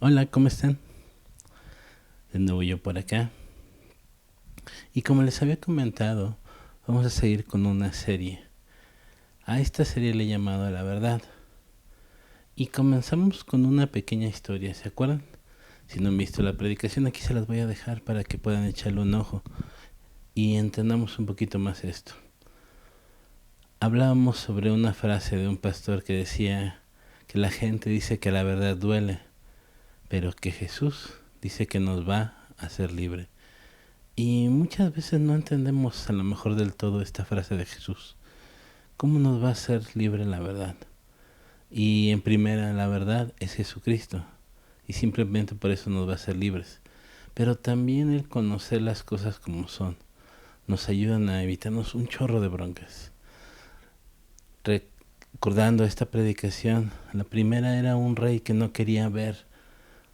Hola, ¿cómo están? De nuevo yo por acá. Y como les había comentado, vamos a seguir con una serie. A esta serie le he llamado La Verdad. Y comenzamos con una pequeña historia, ¿se acuerdan? Si no han visto la predicación, aquí se las voy a dejar para que puedan echarle un ojo y entendamos un poquito más esto. Hablábamos sobre una frase de un pastor que decía que la gente dice que la verdad duele, pero que Jesús dice que nos va a hacer libre. Y muchas veces no entendemos a lo mejor del todo esta frase de Jesús. ¿Cómo nos va a hacer libre la verdad? Y en primera, la verdad es Jesucristo. Y simplemente por eso nos va a hacer libres. Pero también el conocer las cosas como son nos ayudan a evitarnos un chorro de broncas. Recordando esta predicación, la primera era un rey que no quería ver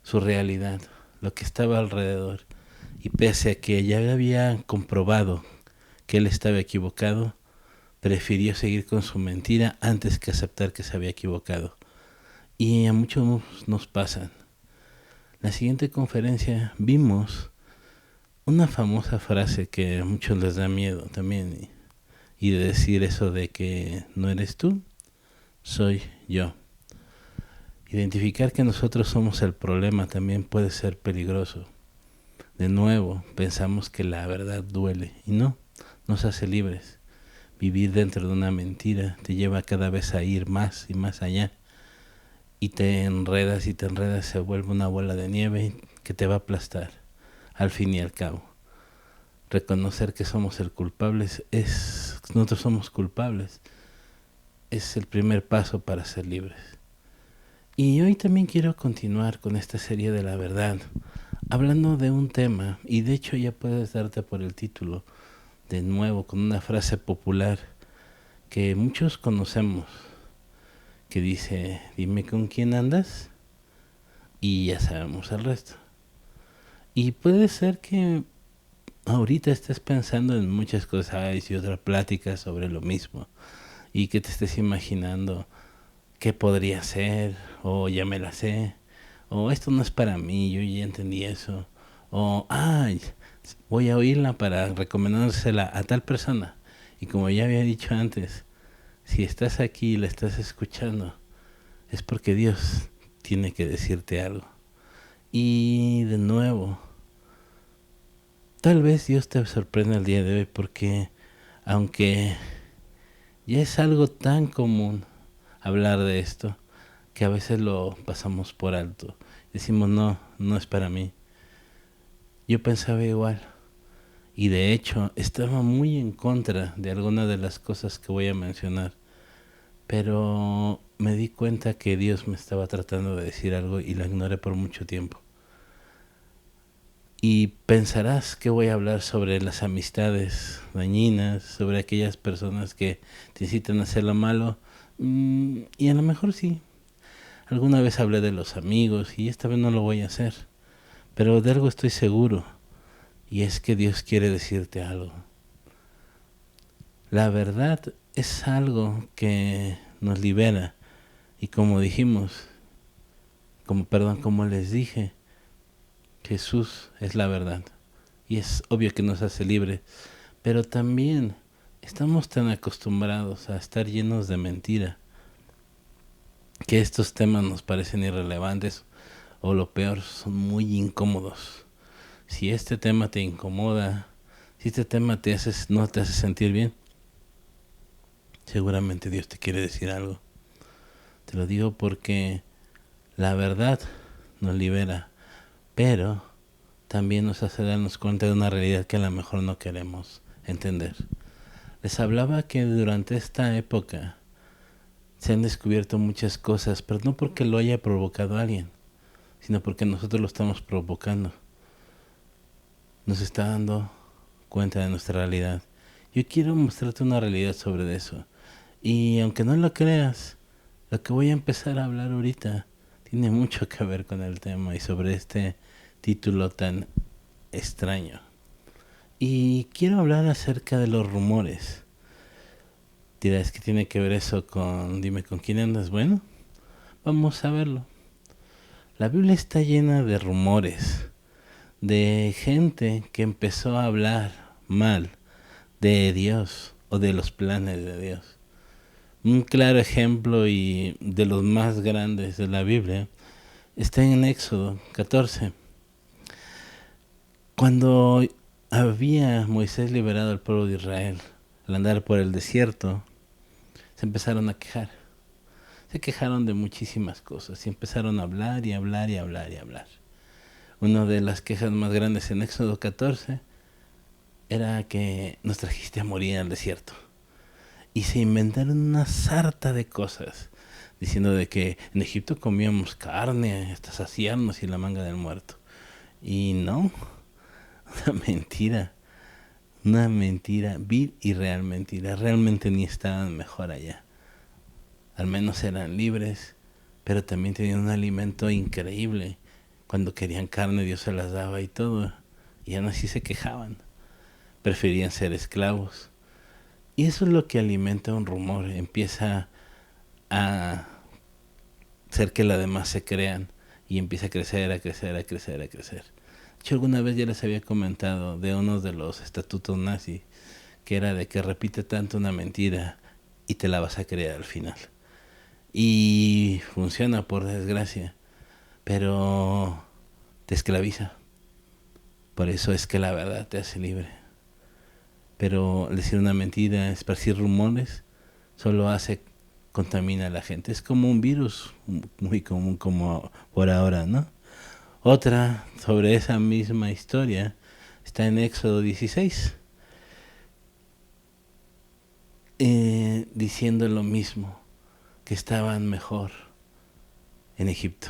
su realidad, lo que estaba alrededor. Y pese a que ya había comprobado que él estaba equivocado, prefirió seguir con su mentira antes que aceptar que se había equivocado. Y a muchos nos pasa. La siguiente conferencia vimos una famosa frase que a muchos les da miedo también, y de decir eso de que no eres tú, soy yo. Identificar que nosotros somos el problema también puede ser peligroso. De nuevo, pensamos que la verdad duele y no, nos hace libres. Vivir dentro de una mentira te lleva cada vez a ir más y más allá. Y te enredas y te enredas, se vuelve una bola de nieve que te va a aplastar, al fin y al cabo. Reconocer que somos el culpable nosotros somos culpables, es el primer paso para ser libres. Y hoy también quiero continuar con esta serie de la verdad, hablando de un tema, y de hecho ya puedes darte por el título, de nuevo con una frase popular que muchos conocemos, que dice, dime con quién andas y ya sabemos el resto. Y puede ser que ahorita estés pensando en muchas cosas y otras pláticas sobre lo mismo y que te estés imaginando qué podría ser, o ya me la sé, o esto no es para mí, yo ya entendí eso, o ay, voy a oírla para recomendársela a tal persona. Y como ya había dicho antes, si estás aquí y la estás escuchando, es porque Dios tiene que decirte algo. Y de nuevo, tal vez Dios te sorprenda el día de hoy porque aunque ya es algo tan común hablar de esto, que a veces lo pasamos por alto. Decimos, no, no es para mí. Yo pensaba igual. Y de hecho, estaba muy en contra de algunas de las cosas que voy a mencionar. Pero me di cuenta que Dios me estaba tratando de decir algo y lo ignoré por mucho tiempo. Y pensarás que voy a hablar sobre las amistades dañinas, sobre aquellas personas que te incitan a hacer lo malo. Y a lo mejor sí. Alguna vez hablé de los amigos y esta vez no lo voy a hacer. Pero de algo estoy seguro. Y es que Dios quiere decirte algo. La verdad es algo que nos libera. Y como dijimos, como les dije, Jesús es la verdad. Y es obvio que nos hace libre. Pero también estamos tan acostumbrados a estar llenos de mentira que estos temas nos parecen irrelevantes o lo peor, son muy incómodos. Si este tema te incomoda, si este tema no te hace sentir bien, seguramente Dios te quiere decir algo. Te lo digo porque la verdad nos libera, pero también nos hace darnos cuenta de una realidad que a lo mejor no queremos entender. Les hablaba que durante esta época se han descubierto muchas cosas, pero no porque lo haya provocado alguien, sino porque nosotros lo estamos provocando. Nos está dando cuenta de nuestra realidad. Yo quiero mostrarte una realidad sobre eso. Y aunque no lo creas, lo que voy a empezar a hablar ahorita tiene mucho que ver con el tema y sobre este título tan extraño. Y quiero hablar acerca de los rumores. Dirás que tiene que ver eso con dime con quién andas. Bueno, vamos a verlo. La Biblia está llena de rumores, de gente que empezó a hablar mal de Dios o de los planes de Dios. Un claro ejemplo y de los más grandes de la Biblia está en Éxodo 14. Cuando había Moisés liberado al pueblo de Israel al andar por el desierto, se empezaron a quejar. Se quejaron de muchísimas cosas y empezaron a hablar y hablar y hablar y hablar. Una de las quejas más grandes en Éxodo 14 era que nos trajiste a morir al desierto. Y se inventaron una sarta de cosas, diciendo de que en Egipto comíamos carne hasta saciarnos y la manga del muerto. Y no, una mentira, vil y real mentira. Realmente ni estaban mejor allá. Al menos eran libres, pero también tenían un alimento increíble. Cuando querían carne Dios se las daba y todo, y aún así se quejaban. Preferían ser esclavos. Y eso es lo que alimenta un rumor, empieza a hacer que las demás se crean y empieza a crecer, a crecer, a crecer, a crecer. Yo alguna vez ya les había comentado de uno de los estatutos nazis, que era de que repite tanto una mentira y te la vas a creer al final. Y funciona, por desgracia, pero te esclaviza. Por eso es que la verdad te hace libre. Pero decir una mentira, esparcir rumores, solo contamina a la gente. Es como un virus muy común como por ahora, ¿no? Otra sobre esa misma historia está en Éxodo 16, diciendo lo mismo, que estaban mejor en Egipto.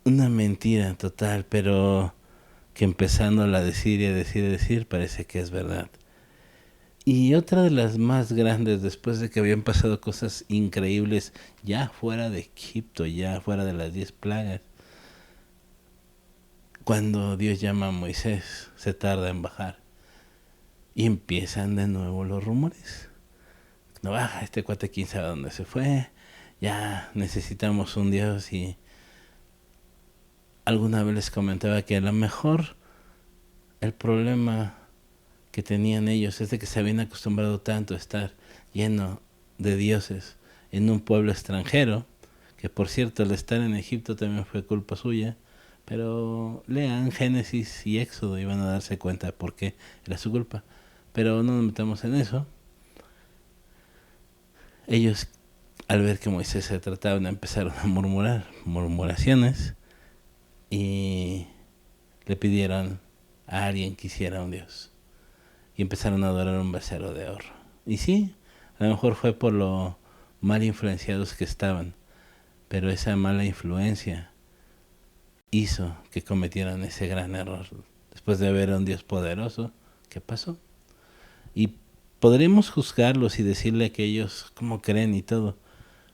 Una mentira total, pero que empezándola a decir y a decir y a decir parece que es verdad. Y otra de las más grandes, después de que habían pasado cosas increíbles ya fuera de Egipto, ya fuera de las 10 plagas, cuando Dios llama a Moisés, se tarda en bajar. Y empiezan de nuevo los rumores. No baja, este cuate quién sabe dónde se fue, ya necesitamos un Dios. Y alguna vez les comentaba que a lo mejor el problema que tenían ellos es de que se habían acostumbrado tanto a estar lleno de dioses en un pueblo extranjero, que por cierto el estar en Egipto también fue culpa suya, pero lean Génesis y Éxodo y van a darse cuenta de por qué era su culpa. Pero no nos metamos en eso. Ellos, al ver que Moisés se trataban, empezaron a murmurar murmuraciones y le pidieron a alguien que hiciera un dios. Y empezaron a adorar un becerro de oro. Y sí, a lo mejor fue por lo mal influenciados que estaban, pero esa mala influencia hizo que cometieran ese gran error. Después de ver a un Dios poderoso, ¿qué pasó? Y podremos juzgarlos y decirle que ellos cómo creen y todo,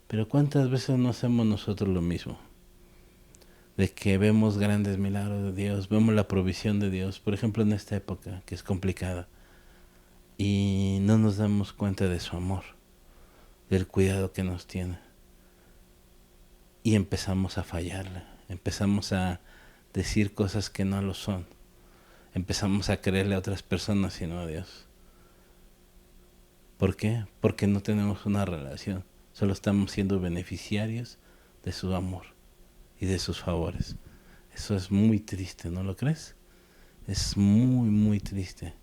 pero ¿cuántas veces no hacemos nosotros lo mismo? De que vemos grandes milagros de Dios, vemos la provisión de Dios, por ejemplo en esta época que es complicada, y no nos damos cuenta de su amor, del cuidado que nos tiene. Y empezamos a fallarle, empezamos a decir cosas que no lo son, empezamos a creerle a otras personas y no a Dios. ¿Por qué? Porque no tenemos una relación, solo estamos siendo beneficiarios de su amor y de sus favores. Eso es muy triste, ¿no lo crees? Es muy, muy triste.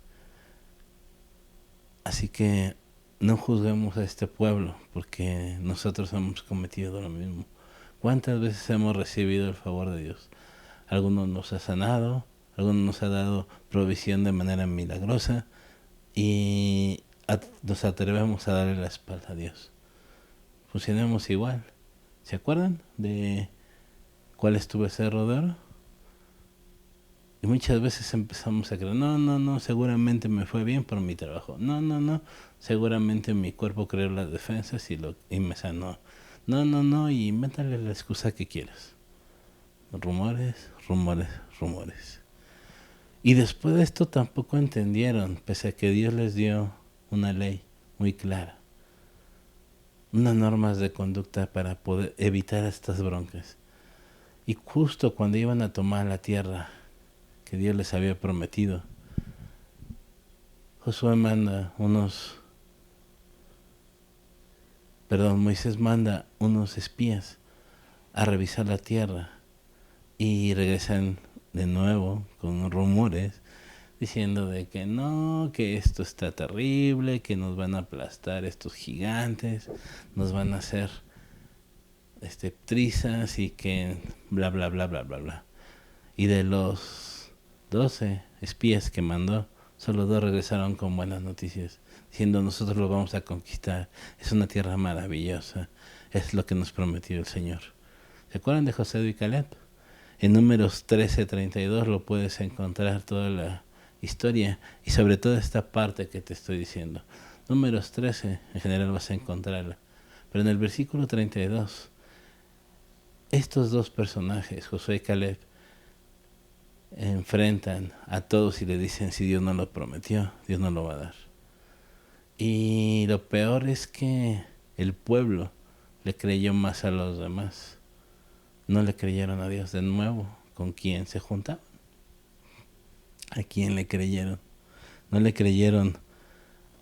Así que no juzguemos a este pueblo, porque nosotros hemos cometido lo mismo. ¿Cuántas veces hemos recibido el favor de Dios? Algunos nos ha sanado, algunos nos ha dado provisión de manera milagrosa y nos atrevemos a darle la espalda a Dios. Funcionemos igual. ¿Se acuerdan de cuál es tu becerro de oro? Y muchas veces empezamos a creer, no, seguramente me fue bien por mi trabajo. No, seguramente mi cuerpo creó las defensas y me sanó. No, y invéntale la excusa que quieras. Rumores, rumores, rumores. Y después de esto tampoco entendieron, pese a que Dios les dio una ley muy clara, unas normas de conducta para poder evitar estas broncas. Y justo cuando iban a tomar la tierra que Dios les había prometido, Moisés manda unos espías a revisar la tierra y regresan de nuevo con rumores diciendo de que no, que esto está terrible, que nos van a aplastar estos gigantes, nos van a hacer trizas y que bla bla bla bla bla bla. Y de los 12 espías que mandó, solo 2 regresaron con buenas noticias, diciendo nosotros lo vamos a conquistar, es una tierra maravillosa, es lo que nos prometió el Señor. ¿Se acuerdan de Josué y Caleb? En Números 13:32 lo puedes encontrar toda la historia y sobre todo esta parte que te estoy diciendo. Números 13 en general vas a encontrarla, pero en el versículo 32 estos dos personajes, Josué y Caleb, enfrentan a todos y le dicen si Dios no lo prometió, Dios no lo va a dar. Y lo peor es que el pueblo le creyó más a los demás. No le creyeron a Dios de nuevo. ¿Con quién se juntaban? ¿A quién le creyeron? No le creyeron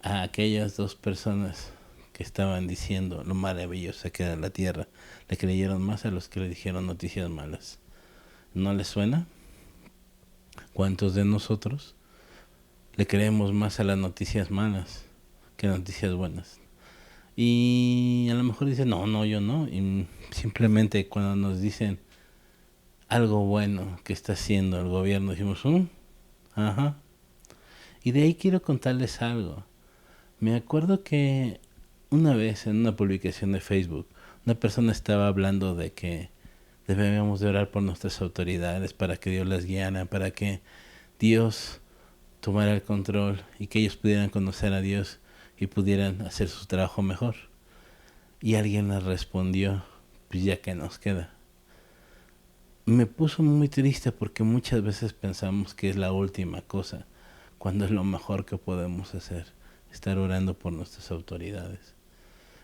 a aquellas 2 personas que estaban diciendo lo maravillosa que era la tierra. Le creyeron más a los que le dijeron noticias malas. ¿No les suena? ¿Cuántos de nosotros le creemos más a las noticias malas que noticias buenas? Y a lo mejor dicen, no, yo no. Y simplemente cuando nos dicen algo bueno que está haciendo el gobierno, decimos, ajá. Y de ahí quiero contarles algo. Me acuerdo que una vez en una publicación de Facebook, una persona estaba hablando de que debemos de orar por nuestras autoridades para que Dios las guiara, para que Dios tomara el control y que ellos pudieran conocer a Dios y pudieran hacer su trabajo mejor. Y alguien les respondió, pues ya que nos queda. Me puso muy triste porque muchas veces pensamos que es la última cosa, cuando es lo mejor que podemos hacer, estar orando por nuestras autoridades,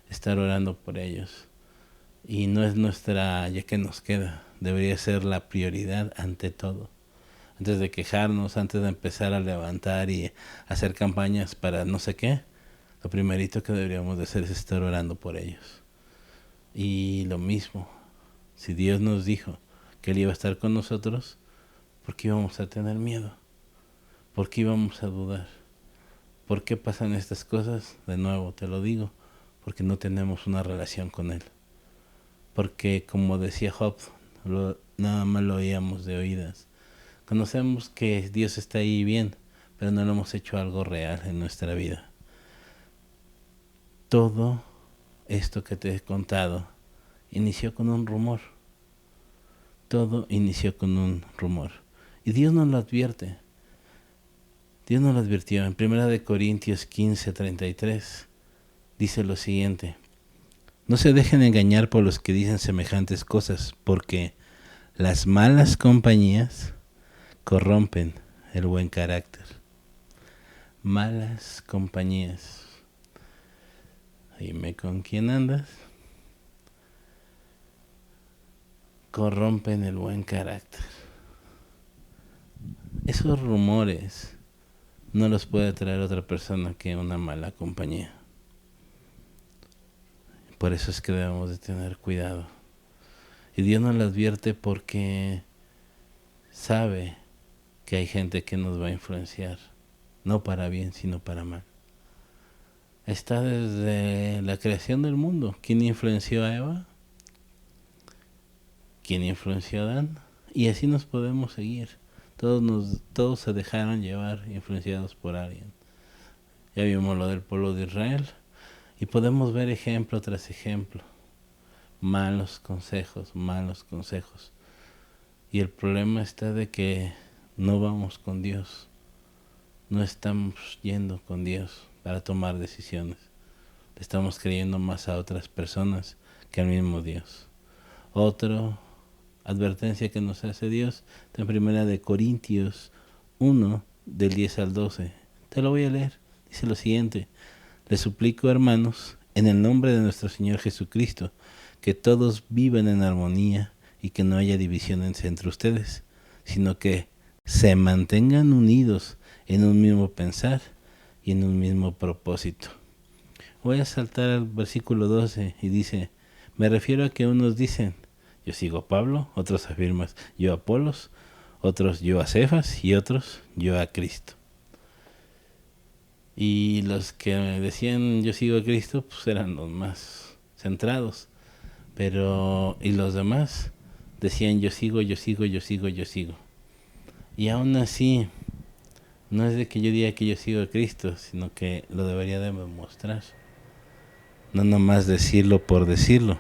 estar orando por ellos. Y no es nuestra, ya que nos queda, debería ser la prioridad ante todo. Antes de quejarnos, antes de empezar a levantar y hacer campañas para no sé qué, lo primerito que deberíamos de hacer es estar orando por ellos. Y lo mismo, si Dios nos dijo que Él iba a estar con nosotros, ¿por qué íbamos a tener miedo? ¿Por qué íbamos a dudar? ¿Por qué pasan estas cosas? De nuevo te lo digo, porque no tenemos una relación con Él. Porque como decía Job, nada más lo oíamos de oídas. Conocemos que Dios está ahí bien, pero no lo hemos hecho algo real en nuestra vida. Todo esto que te he contado inició con un rumor. Todo inició con un rumor. Y Dios nos lo advierte. Dios nos lo advirtió. En 1 Corintios 15:33 dice lo siguiente: no se dejen engañar por los que dicen semejantes cosas, porque las malas compañías corrompen el buen carácter. Malas compañías. Dime con quién andas. Corrompen el buen carácter. Esos rumores no los puede traer otra persona que una mala compañía. Por eso es que debemos de tener cuidado. Y Dios nos lo advierte porque sabe que hay gente que nos va a influenciar, no para bien, sino para mal. Está desde la creación del mundo. ¿Quién influenció a Eva? ¿Quién influenció a Adán? Y así nos podemos seguir. Todos se dejaron llevar, influenciados por alguien. Ya vimos lo del pueblo de Israel y podemos ver ejemplo tras ejemplo. Malos consejos. Y el problema está de que no vamos con Dios. No estamos yendo con Dios para tomar decisiones. Le estamos creyendo más a otras personas que al mismo Dios. Otra advertencia que nos hace Dios está en 1 Corintios 1, del 10 al 12. Te lo voy a leer. Dice lo siguiente: les suplico, hermanos, en el nombre de nuestro Señor Jesucristo, que todos vivan en armonía y que no haya divisiones entre ustedes, sino que se mantengan unidos en un mismo pensar y en un mismo propósito. Voy a saltar al versículo 12 y dice, me refiero a que unos dicen, yo sigo a Pablo, otros afirman, yo a Apolos, otros yo a Cefas y otros yo a Cristo. Y los que decían yo sigo a Cristo, pues eran los más centrados. Pero, y los demás decían yo sigo, yo sigo, yo sigo, yo sigo. Y aún así, no es de que yo diga que yo sigo a Cristo, sino que lo debería de demostrar. No nomás decirlo por decirlo.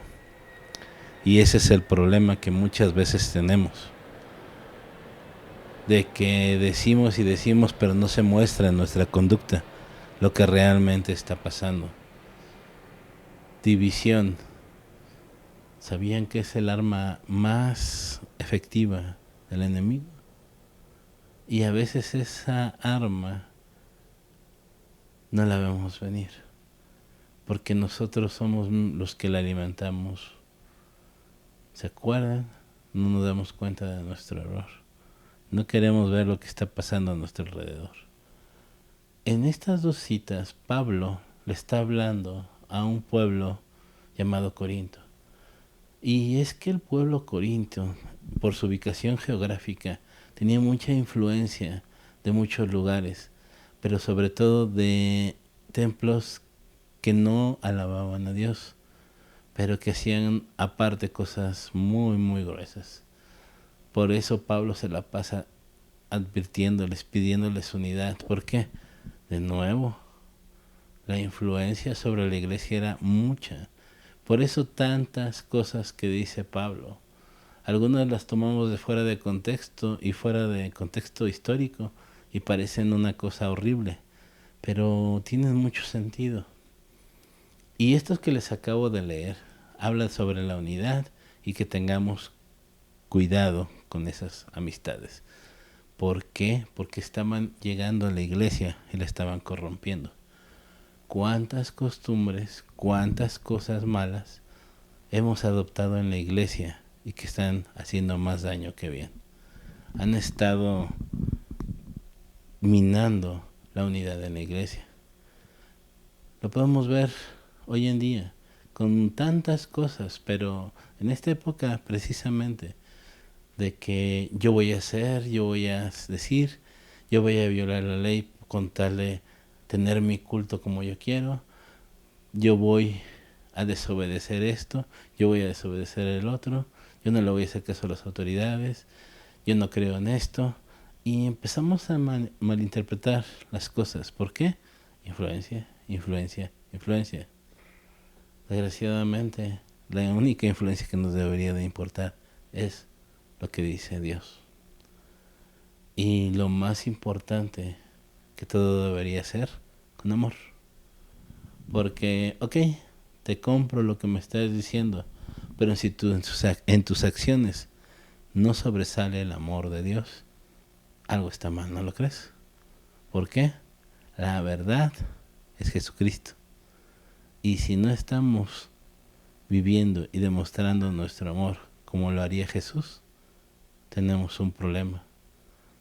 Y ese es el problema que muchas veces tenemos. De que decimos y decimos, pero no se muestra en nuestra conducta lo que realmente está pasando. División. ¿Sabían que es el arma más efectiva del enemigo? Y a veces esa arma no la vemos venir, porque nosotros somos los que la alimentamos. ¿Se acuerdan? No nos damos cuenta de nuestro error. No queremos ver lo que está pasando a nuestro alrededor. En estas dos citas, Pablo le está hablando a un pueblo llamado Corinto. Y es que el pueblo Corinto, por su ubicación geográfica, tenía mucha influencia de muchos lugares, pero sobre todo de templos que no alababan a Dios, pero que hacían aparte cosas muy, muy gruesas. Por eso Pablo se la pasa advirtiéndoles, pidiéndoles unidad. ¿Por qué? De nuevo, la influencia sobre la iglesia era mucha. Por eso tantas cosas que dice Pablo. Algunas las tomamos de fuera de contexto y fuera de contexto histórico y parecen una cosa horrible, pero tienen mucho sentido. Y estos que les acabo de leer hablan sobre la unidad y que tengamos cuidado con esas amistades. ¿Por qué? Porque estaban llegando a la iglesia y la estaban corrompiendo. ¿Cuántas costumbres, cuántas cosas malas hemos adoptado en la iglesia y que están haciendo más daño que bien? Han estado minando la unidad en la iglesia. Lo podemos ver hoy en día con tantas cosas, pero en esta época precisamente de que yo voy a hacer, yo voy a decir, yo voy a violar la ley con tal de tener mi culto como yo quiero, yo voy a desobedecer esto, yo voy a desobedecer el otro, yo no le voy a hacer caso a las autoridades, yo no creo en esto, y empezamos a malinterpretar las cosas. ¿Por qué? Influencia, influencia, influencia. Desgraciadamente, la única influencia que nos debería de importar es lo que dice Dios. Y lo más importante que todo debería ser con amor. Porque, ok, te compro lo que me estás diciendo, pero si tú en tus acciones no sobresale el amor de Dios, algo está mal, ¿no lo crees? ¿Por qué? La verdad es Jesucristo. Y si no estamos viviendo y demostrando nuestro amor como lo haría Jesús, tenemos un problema.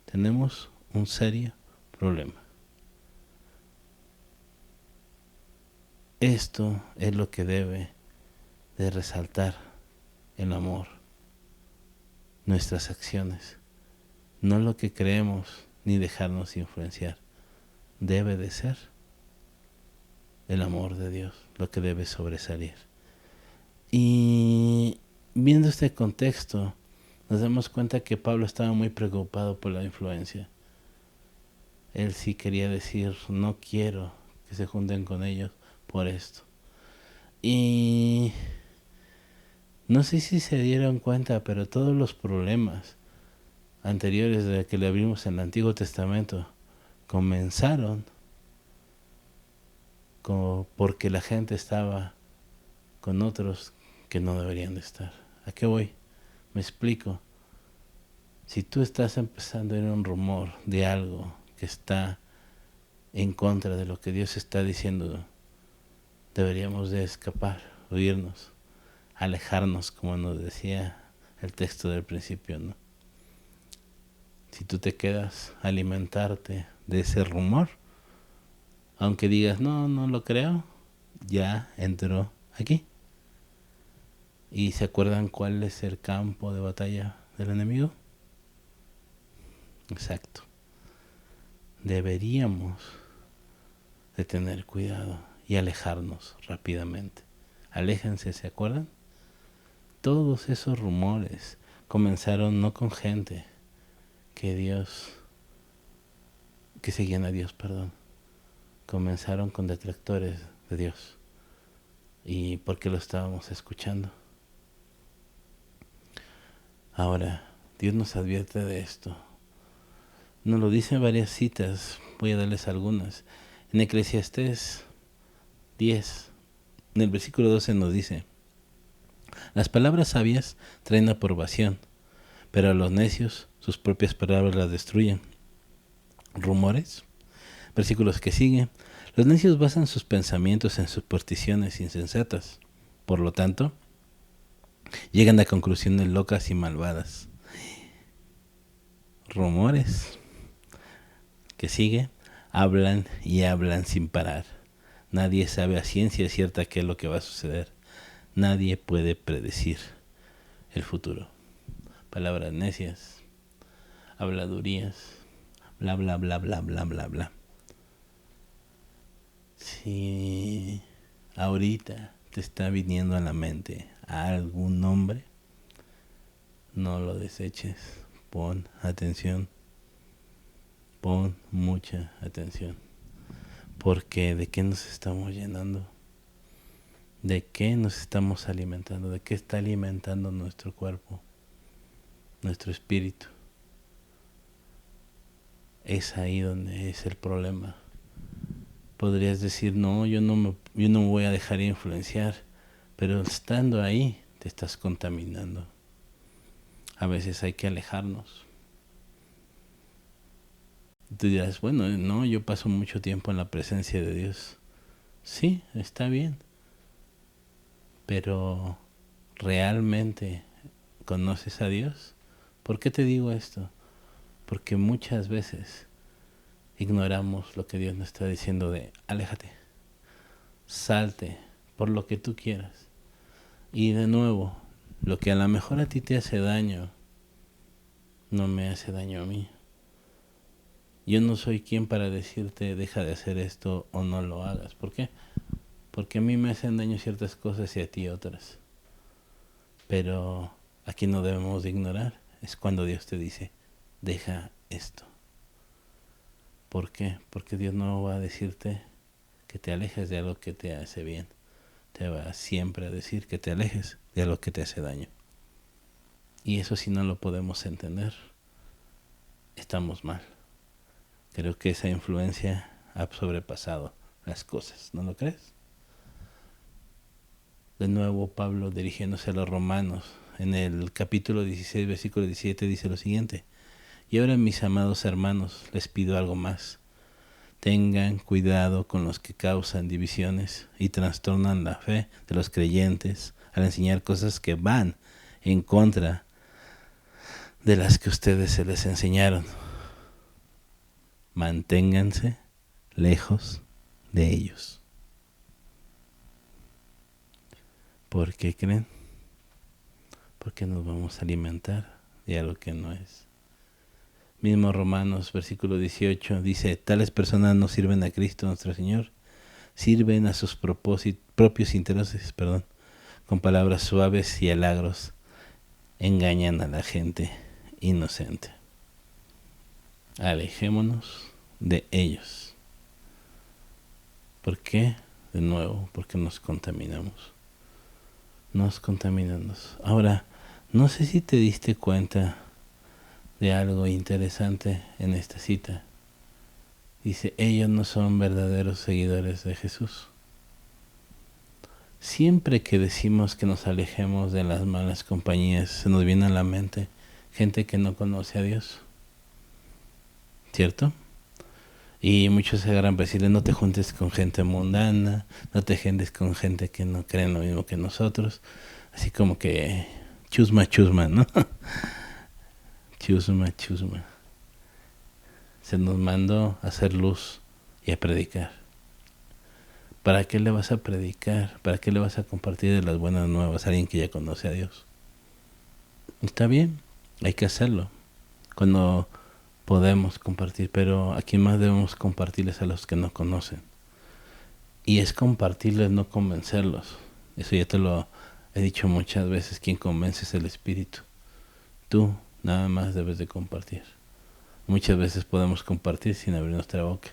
Tenemos un serio problema. Esto es lo que debe de resaltar el amor, nuestras acciones, no lo que creemos ni dejarnos influenciar. Debe de ser el amor de Dios lo que debe sobresalir. Y viendo este contexto, nos damos cuenta que Pablo estaba muy preocupado por la influencia. Él sí quería decir, no quiero que se junten con ellos por esto. Y no sé si se dieron cuenta, pero todos los problemas anteriores de que le abrimos en el Antiguo Testamento comenzaron porque la gente estaba con otros que no deberían de estar. ¿A qué voy? Me explico. Si tú estás empezando en un rumor de algo que está en contra de lo que Dios está diciendo, deberíamos de escapar, huirnos, alejarnos, como nos decía el texto del principio, ¿no? Si tú te quedas a alimentarte de ese rumor, aunque digas, no, no lo creo, ya entró aquí. ¿Y se acuerdan cuál es el campo de batalla del enemigo? Exacto. Deberíamos de tener cuidado y alejarnos rápidamente. Aléjense, ¿se acuerdan? Todos esos rumores comenzaron no con gente que seguían a Dios, perdón. Comenzaron con detractores de Dios. ¿Y por qué lo estábamos escuchando? Ahora, Dios nos advierte de esto. Nos lo dice en varias citas, voy a darles algunas. En Eclesiastés 10, en el versículo 12 nos dice: las palabras sabias traen aprobación, pero a los necios sus propias palabras las destruyen. Rumores, versículos que siguen. Los necios basan sus pensamientos en supersticiones insensatas. Por lo tanto, llegan a conclusiones locas y malvadas. Rumores que sigue, hablan y hablan sin parar. Nadie sabe a ciencia cierta qué es lo que va a suceder. Nadie puede predecir el futuro. Palabras necias, habladurías, bla bla bla bla bla bla bla. Si ahorita te está viniendo a la mente algún nombre, no lo deseches. Pon atención. Pon mucha atención. Porque ¿de qué nos estamos llenando? ¿De qué nos estamos alimentando? ¿De qué está alimentando nuestro cuerpo? Nuestro espíritu. Es ahí donde es el problema. Podrías decir, no, yo no me voy a dejar influenciar, pero estando ahí te estás contaminando. A veces hay que alejarnos. Tú dirás, bueno, no, yo paso mucho tiempo en la presencia de Dios. Sí, está bien. Pero ¿realmente conoces a Dios? ¿Por qué te digo esto? Porque muchas veces ignoramos lo que Dios nos está diciendo de aléjate, salte por lo que tú quieras. Y de nuevo, lo que a lo mejor a ti te hace daño, no me hace daño a mí. Yo no soy quien para decirte deja de hacer esto o no lo hagas. ¿Por qué? Porque a mí me hacen daño ciertas cosas y a ti otras. Pero aquí no debemos de ignorar. Es cuando Dios te dice, deja esto. ¿Por qué? Porque Dios no va a decirte que te alejes de algo que te hace bien. Te va siempre a decir que te alejes de algo que te hace daño. Y eso, si no lo podemos entender, estamos mal. Creo que esa influencia ha sobrepasado las cosas, ¿no lo crees? De nuevo Pablo, dirigiéndose a los romanos, en el capítulo 16, versículo 17, dice lo siguiente: y ahora, mis amados hermanos, les pido algo más. Tengan cuidado con los que causan divisiones y trastornan la fe de los creyentes al enseñar cosas que van en contra de las que ustedes se les enseñaron. Manténganse lejos de ellos. ¿Por qué creen? Porque nos vamos a alimentar de algo que no es. Mismo Romanos, versículo 18, dice: tales personas no sirven a Cristo nuestro Señor, sirven a sus propios intereses, con palabras suaves y halagros, engañan a la gente inocente. Alejémonos de ellos. ¿Por qué? De nuevo, porque nos contaminamos. Nos contaminamos. Ahora, no sé si te diste cuenta de algo interesante en esta cita. Dice, ellos no son verdaderos seguidores de Jesús. Siempre que decimos que nos alejemos de las malas compañías, se nos viene a la mente gente que no conoce a Dios. ¿Cierto? Y muchos se agarran para decirle, no te juntes con gente mundana, no te juntes con gente que no cree en lo mismo que nosotros. Así como que chusma, chusma, ¿no? Chusma, chusma. Se nos mandó a hacer luz y a predicar. ¿Para qué le vas a predicar? ¿Para qué le vas a compartir de las buenas nuevas a alguien que ya conoce a Dios? Está bien, hay que hacerlo cuando podemos compartir, pero a quien más debemos compartirles a los que no conocen. Y es compartirles, no convencerlos. Eso ya te lo he dicho muchas veces, quien convence es el Espíritu. Tú nada más debes de compartir. Muchas veces podemos compartir sin abrir nuestra boca,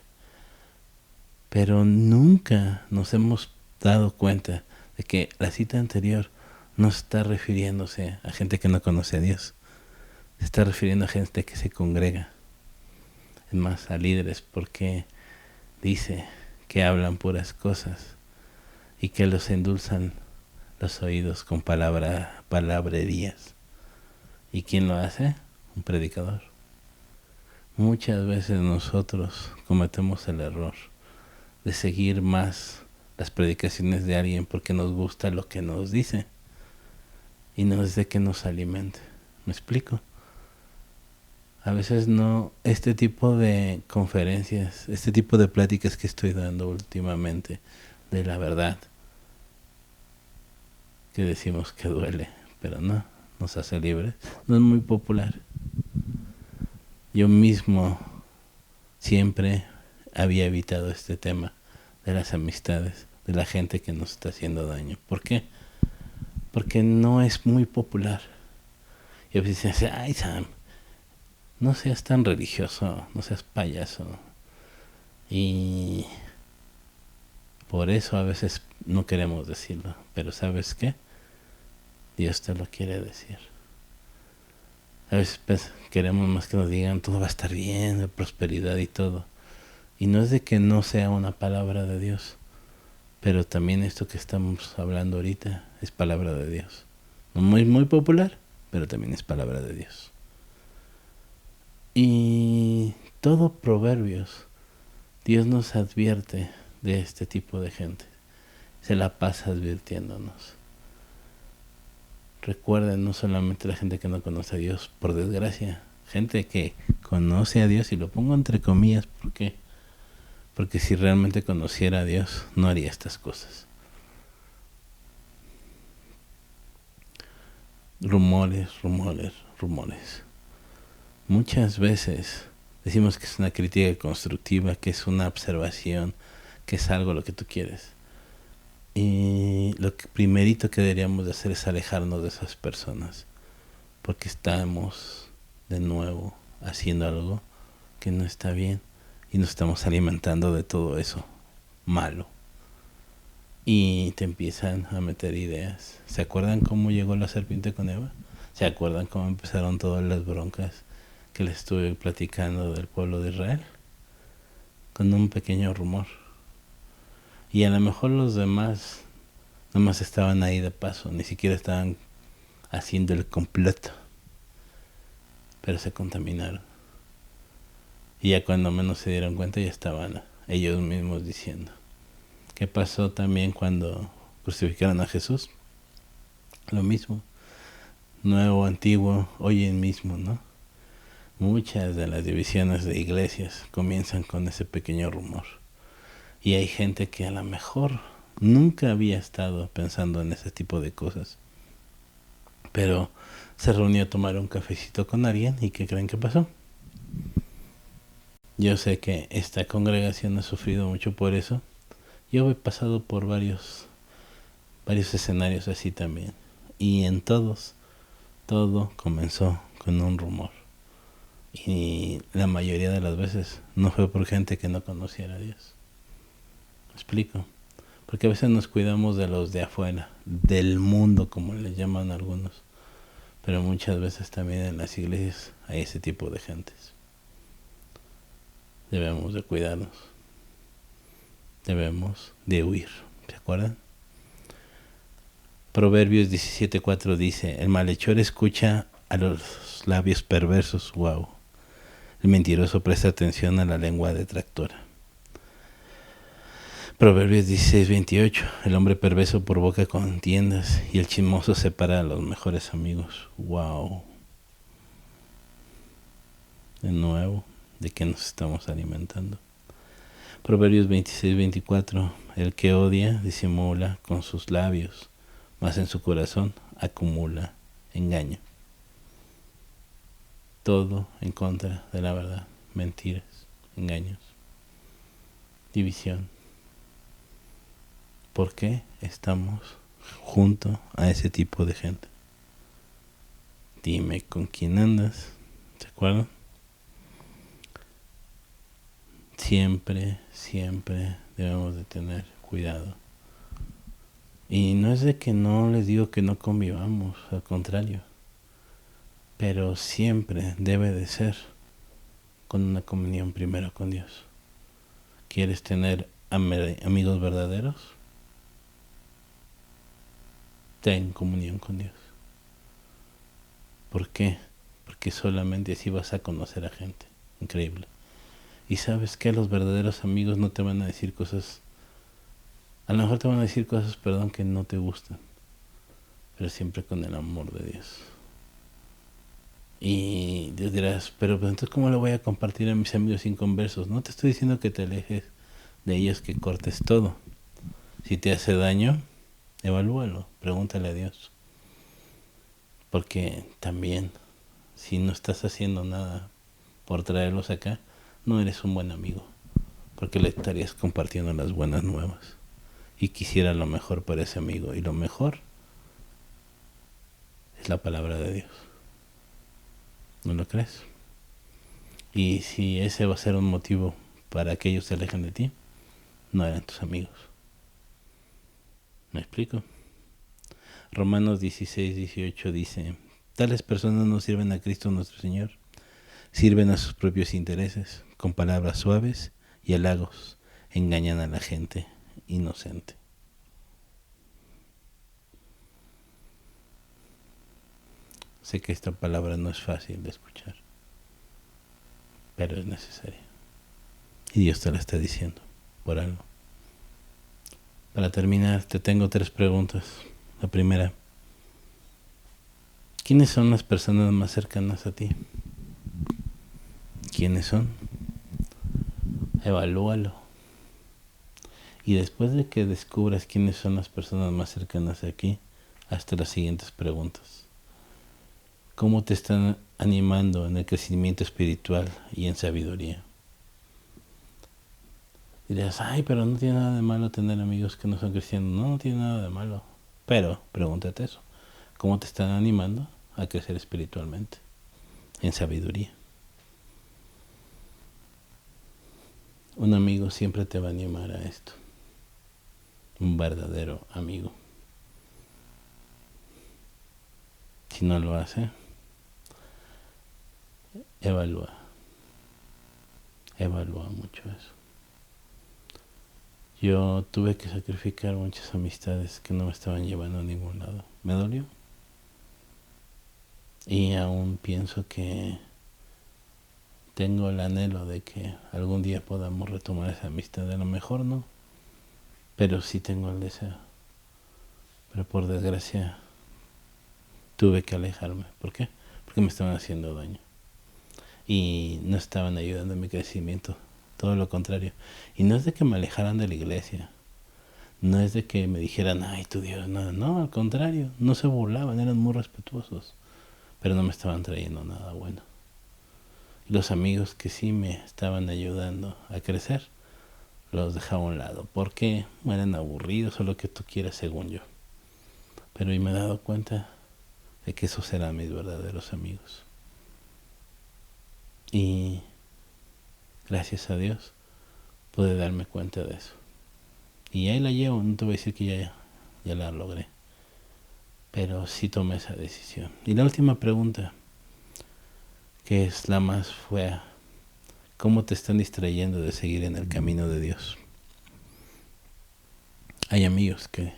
pero nunca nos hemos dado cuenta de que la cita anterior no está refiriéndose a gente que no conoce a Dios. Se está refiriendo a gente que se congrega. Es más, a líderes, porque dice que hablan puras cosas y que los endulzan los oídos con palabrerías. ¿Y quién lo hace? Un predicador. Muchas veces nosotros cometemos el error de seguir más las predicaciones de alguien porque nos gusta lo que nos dice y no es de que nos alimente. ¿Me explico? A veces no, este tipo de conferencias, este tipo de pláticas que estoy dando últimamente de la verdad, que decimos que duele, pero no, nos hace libres, no es muy popular. Yo mismo siempre había evitado este tema de las amistades, de la gente que nos está haciendo daño. ¿Por qué? Porque no es muy popular. Y a veces dicen, ay Sam, no seas tan religioso, no seas payaso. Y por eso a veces no queremos decirlo. Pero ¿sabes qué? Dios te lo quiere decir. A veces queremos más que nos digan todo va a estar bien, prosperidad y todo. Y no es de que no sea una palabra de Dios, pero también esto que estamos hablando ahorita es palabra de Dios. No muy, muy popular, pero también es palabra de Dios. Y todo Proverbios, Dios nos advierte de este tipo de gente. Se la pasa advirtiéndonos. Recuerden, no solamente la gente que no conoce a Dios, por desgracia, gente que conoce a Dios, y lo pongo entre comillas, ¿por qué? Porque si realmente conociera a Dios, no haría estas cosas. Rumores, rumores, rumores. Muchas veces decimos que es una crítica constructiva, que es una observación, que es algo lo que tú quieres. Y lo que primerito que deberíamos de hacer es alejarnos de esas personas, porque estamos de nuevo haciendo algo que no está bien y nos estamos alimentando de todo eso malo. Y te empiezan a meter ideas. ¿Se acuerdan cómo llegó la serpiente con Eva? ¿Se acuerdan cómo empezaron todas las broncas que les estuve platicando del pueblo de Israel? Con un pequeño rumor. Y a lo mejor los demás nomás estaban ahí de paso, ni siquiera estaban haciendo el completo, pero se contaminaron. Y ya cuando menos se dieron cuenta ya estaban ellos mismos diciendo. ¿Qué pasó también cuando crucificaron a Jesús? Lo mismo, nuevo, antiguo, hoy en mismo, ¿no? Muchas de las divisiones de iglesias comienzan con ese pequeño rumor. Y hay gente que a lo mejor nunca había estado pensando en ese tipo de cosas, pero se reunió a tomar un cafecito con alguien y ¿qué creen que pasó? Yo sé que esta congregación ha sufrido mucho por eso. Yo he pasado por varios escenarios así también. Y en todos, todo comenzó con un rumor. Y la mayoría de las veces no fue por gente que no conociera a Dios. ¿Me explico? Porque a veces nos cuidamos de los de afuera, del mundo como les llaman algunos. Pero muchas veces también en las iglesias hay ese tipo de gentes. Debemos de cuidarnos. Debemos de huir. ¿Se acuerdan? Proverbios 17:4 dice, el malhechor escucha a los labios perversos. Wow. El mentiroso presta atención a la lengua detractora. Proverbios 16:28. El hombre perverso provoca contiendas y el chismoso separa a los mejores amigos. Wow. De nuevo, ¿de qué nos estamos alimentando? Proverbios 26:24. El que odia disimula con sus labios, mas en su corazón acumula engaño. Todo en contra de la verdad. Mentiras, engaños, división. ¿Por qué estamos junto a ese tipo de gente? Dime con quién andas. ¿Se acuerdan? Siempre debemos de tener cuidado. Y no es de que no les digo que no convivamos, al contrario. Pero siempre debe de ser con una comunión primero con Dios. ¿Quieres tener amigos verdaderos? Ten comunión con Dios. ¿Por qué? Porque solamente así vas a conocer a gente. Increíble. Y sabes que los verdaderos amigos no te van a decir cosas, a lo mejor te van a decir cosas, que no te gustan, pero siempre con el amor de Dios. Y Dios dirás, pero pues entonces ¿cómo lo voy a compartir a mis amigos inconversos? No te estoy diciendo que te alejes de ellos, que cortes todo. Si te hace daño, evalúalo, pregúntale a Dios. Porque también, si no estás haciendo nada por traerlos acá, no eres un buen amigo, porque le estarías compartiendo las buenas nuevas. Y quisiera lo mejor para ese amigo, y lo mejor es la palabra de Dios. ¿No lo crees? Y si ese va a ser un motivo para que ellos se alejen de ti, no eran tus amigos. ¿Me explico? Romanos 16:18 dice: tales personas no sirven a Cristo nuestro Señor, sirven a sus propios intereses, con palabras suaves y halagos, engañan a la gente inocente. Sé que esta palabra no es fácil de escuchar, pero es necesaria. Y Dios te la está diciendo, por algo. Para terminar, te tengo 3 preguntas. La primera: ¿quiénes son las personas más cercanas a ti? ¿Quiénes son? Evalúalo. Y después de que descubras quiénes son las personas más cercanas a ti, hazte las siguientes preguntas. ¿Cómo te están animando en el crecimiento espiritual y en sabiduría? Dirás, ay, pero no tiene nada de malo tener amigos que no son cristianos. No, no tiene nada de malo. Pero, pregúntate eso. ¿Cómo te están animando a crecer espiritualmente? En sabiduría. Un amigo siempre te va a animar a esto. Un verdadero amigo. Si no lo hace, evalúa mucho eso. Yo tuve que sacrificar muchas amistades que no me estaban llevando a ningún lado. Me dolió. Y aún pienso que tengo el anhelo de que algún día podamos retomar esa amistad. A lo mejor no, pero sí tengo el deseo. Pero por desgracia tuve que alejarme. ¿Por qué? Porque me estaban haciendo daño. Y no estaban ayudando en mi crecimiento. Todo lo contrario. Y no es de que me alejaran de la iglesia. No es de que me dijeran, ay, tu Dios, nada. No, al contrario. No se burlaban, eran muy respetuosos. Pero no me estaban trayendo nada bueno. Y los amigos que sí me estaban ayudando a crecer, los dejaba a un lado. Porque eran aburridos o lo que tú quieras, según yo. Pero hoy me he dado cuenta de que esos eran mis verdaderos amigos. Y gracias a Dios pude darme cuenta de eso. Y ahí la llevo, no te voy a decir que ya la logré. Pero sí tomé esa decisión. Y la última pregunta, que es la más fea: ¿cómo te están distrayendo de seguir en el camino de Dios? Hay amigos que,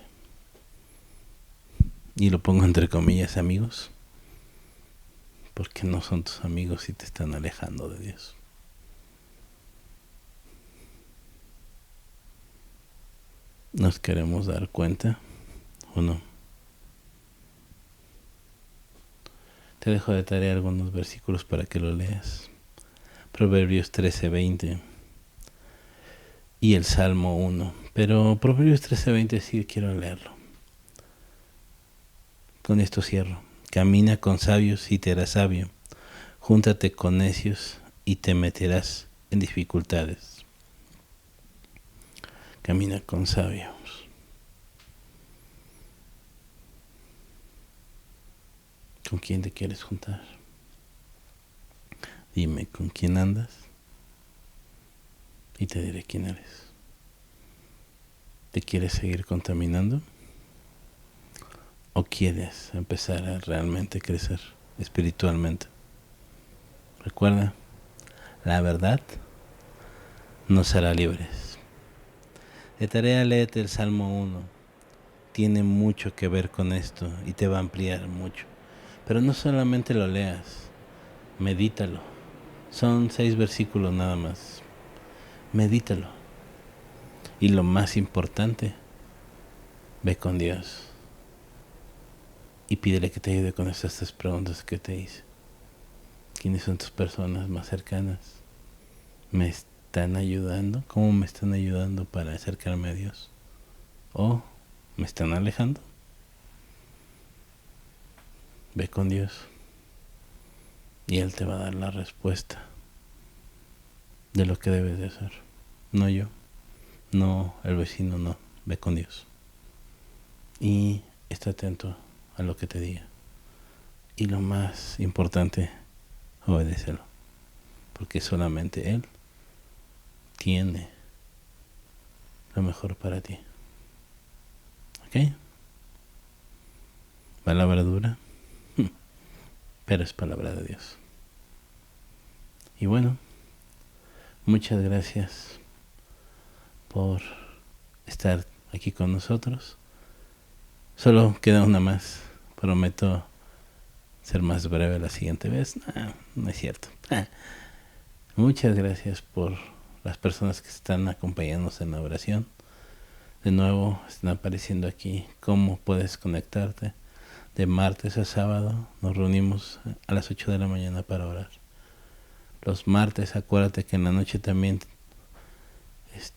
y lo pongo entre comillas, amigos, porque no son tus amigos y te están alejando de Dios. nos queremos dar cuenta o no. Te dejo de tarea algunos versículos para que lo leas. Proverbios 13:20 y el Salmo 1. Pero Proverbios 13:20 sí quiero leerlo. Con esto cierro. Camina con sabios y te harás sabio. Júntate con necios y te meterás en dificultades. Camina con sabios. ¿Con quién te quieres juntar? Dime con quién andas y te diré quién eres. ¿Te quieres seguir contaminando? ¿O quieres empezar a realmente crecer espiritualmente? Recuerda, la verdad nos hará libres. De tarea, léete el Salmo 1. Tiene mucho que ver con esto y te va a ampliar mucho. Pero no solamente lo leas, medítalo. Son 6 versículos nada más. Medítalo. Y lo más importante, ve con Dios y pídele que te ayude con estas 3 preguntas que te hice. ¿Quiénes son tus personas más cercanas? ¿Me están ayudando? ¿Cómo me están ayudando para acercarme a Dios? ¿O me están alejando? Ve con Dios y Él te va a dar la respuesta de lo que debes de hacer. No yo, no el vecino, no. Ve con Dios y está atento a lo que te diga. Y lo más importante, obedécelo, porque solamente Él tiene lo mejor para ti. ¿Ok? Palabra dura, pero es palabra de Dios. Y bueno, muchas gracias por estar aquí con nosotros. Solo queda una más. Prometo ser más breve la siguiente vez. No es cierto. Muchas gracias por las personas que están acompañándonos en la oración. De nuevo están apareciendo aquí cómo puedes conectarte. De martes a sábado nos reunimos a las 8 de la mañana para orar. Los martes, acuérdate que en la noche también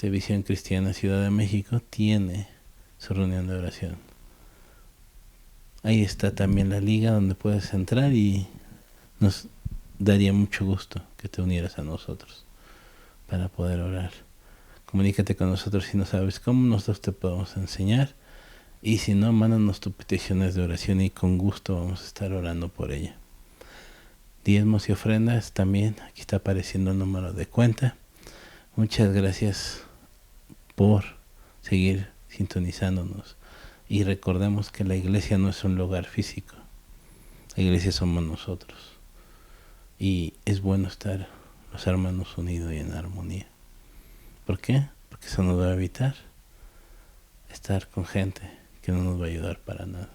Visión Cristiana Ciudad de México tiene su reunión de oración. Ahí está también la liga donde puedes entrar y nos daría mucho gusto que te unieras a nosotros para poder orar. Comunícate con nosotros si no sabes cómo, nosotros te podemos enseñar. Y si no, mándanos tus peticiones de oración y con gusto vamos a estar orando por ella. Diezmos y ofrendas también, aquí está apareciendo el número de cuenta. Muchas gracias por seguir sintonizándonos. Y recordemos que la iglesia no es un lugar físico. La iglesia somos nosotros. Y es bueno estar los hermanos unidos y en armonía. ¿Por qué? Porque eso nos va a evitar estar con gente que no nos va a ayudar para nada.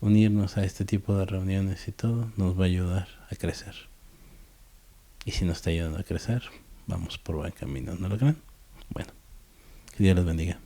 Unirnos a este tipo de reuniones y todo nos va a ayudar a crecer. Y si nos está ayudando a crecer, vamos por buen camino, ¿no lo creen? Bueno, que Dios los bendiga.